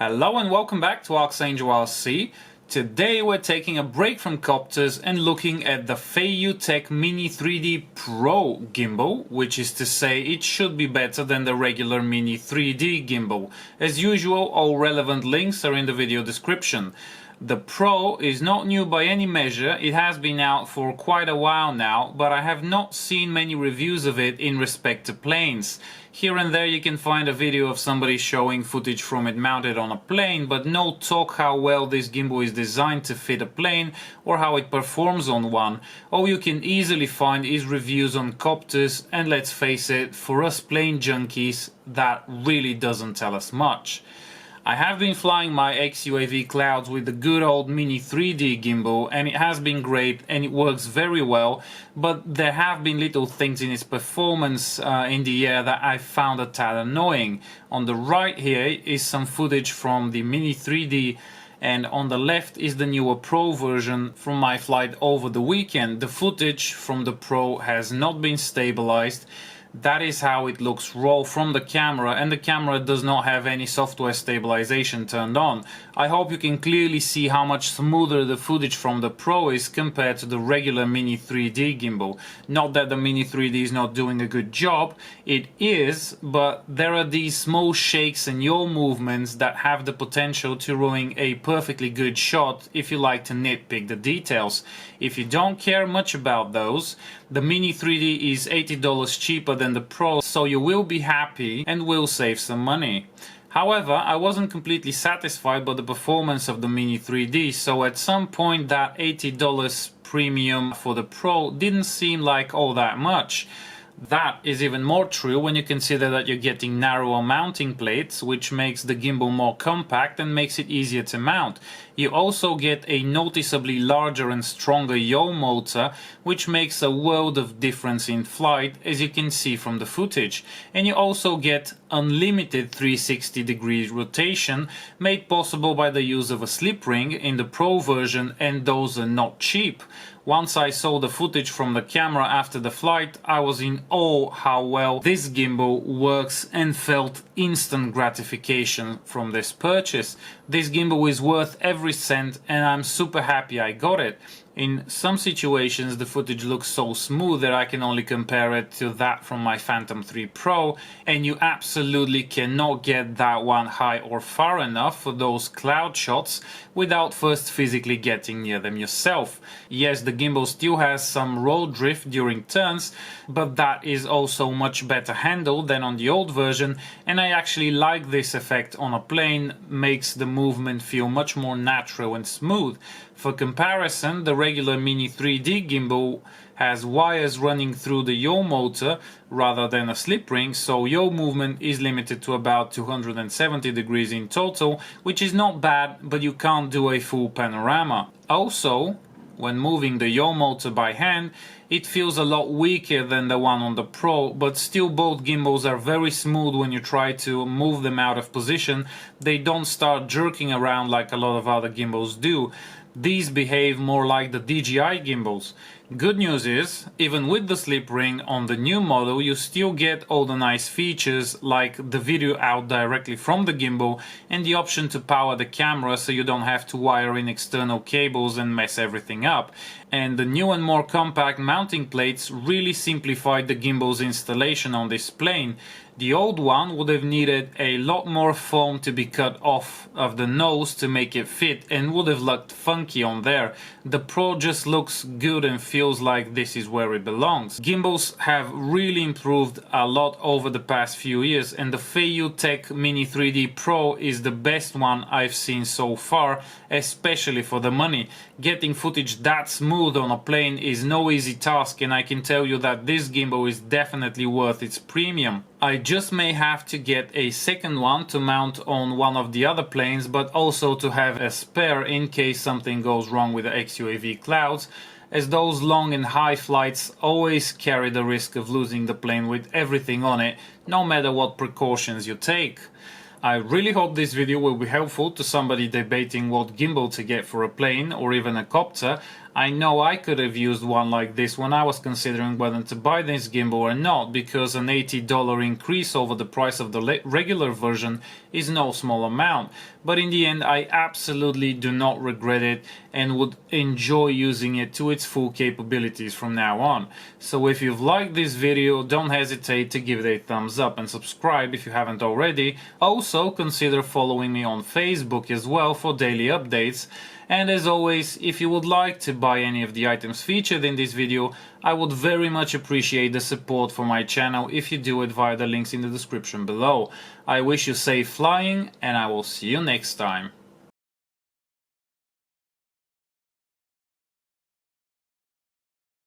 Hello and welcome back to ArxangelRC. Today we're taking a break from copters and looking at the FeiYu Tech Mini3D Pro gimbal, which is to say it should be better than the regular Mini3D gimbal. As usual, all relevant links are in the video description. The Pro is not new by any measure. It has been out for quite a while now, but I have not seen many reviews of it in respect to planes. Here and there you can find a video of somebody showing footage from it mounted on a plane, but no talk how well this gimbal is designed to fit a plane or how it performs on one. All you can easily find is reviews on copters, and let's face it, for us plane junkies, that really doesn't tell us much. I have been flying my XUAV clouds with the good old Mini3D gimbal, and it has been great and it works very well, but there have been little things in its performance in the air that I found a tad annoying. On the right here is some footage from the Mini3D, and on the left is the newer Pro version from my flight over the weekend. The footage from the Pro has not been stabilized. That is how it looks raw from the camera, and the camera does not have any software stabilization turned on. I hope you can clearly see how much smoother the footage from the Pro is compared to the regular Mini3D gimbal. Not that the Mini3D is not doing a good job, it is, but there are these small shakes and yaw movements that have the potential to ruin a perfectly good shot if you like to nitpick the details. If you don't care much about those, the Mini3D is $80 cheaper than the Pro, so you will be happy and will save some money. However, I wasn't completely satisfied by the performance of the Mini3D, so at some point that $80 premium for the Pro didn't seem like all that much. That is even more true when you consider that you're getting narrower mounting plates, which makes the gimbal more compact and makes it easier to mount. You also get a noticeably larger and stronger yaw motor, which makes a world of difference in flight, as you can see from the footage. And you also get unlimited 360-degree rotation, made possible by the use of a slip ring in the Pro version, and those are not cheap. Once I saw the footage from the camera after the flight, I was in awe how well this gimbal works and felt instant gratification from this purchase. This gimbal is worth every cent, and I'm super happy I got it. In some situations the footage looks so smooth that I can only compare it to that from my Phatom 3 Pro, and you absolutely cannot get that one high or far enough for those cloud shots without first physically getting near them yourself. Yes, the gimbal still has some roll drift during turns, but that is also much better handled than on the old version, and I actually like this effect on a plane. Makes the movement feel much more natural and smooth. For comparison, the regular Mini3D gimbal has wires running through the yaw motor rather than a slip ring, so yaw movement is limited to about 270 degrees in total, which is not bad, but you can't do a full panorama. Also, when moving the yaw motor by hand, it feels a lot weaker than the one on the Pro, but still both gimbals are very smooth when you try to move them out of position. They don't start jerking around like a lot of other gimbals do. These behave more like the DJI gimbals. Good news is, even with the slip ring on the new model, you still get all the nice features like the video out directly from the gimbal and the option to power the camera so you don't have to wire in external cables and mess everything up. And the new and more compact mounting plates really simplified the gimbal's installation on this plane. The old one would have needed a lot more foam to be cut off of the nose to make it fit, and would have looked funky on there. The Pro just looks good and feels like this is where it belongs. Gimbals have really improved a lot over the past few years, and the FeiYu Tech Mini3D Pro is the best one I've seen so far, especially for the money. Getting footage that smooth on a plane is no easy task, and I can tell you that this gimbal is definitely worth its premium. I just may have to get a second one to mount on one of the other planes, but also to have a spare in case something goes wrong with the XUAV clouds, as those long and high flights always carry the risk of losing the plane with everything on it, no matter what precautions you take. I really hope this video will be helpful to somebody debating what gimbal to get for a plane or even a copter. I know I could have used one like this when I was considering whether to buy this gimbal or not, because an $80 increase over the price of the regular version is no small amount. But in the end, I absolutely do not regret it and would enjoy using it to its full capabilities from now on. So if you've liked this video, don't hesitate to give it a thumbs up and subscribe if you haven't already. Also, consider following me on Facebook as well for daily updates. And as always, if you would like to buy any of the items featured in this video, I would very much appreciate the support for my channel if you do it via the links in the description below. I wish you safe flying, and I will see you next time.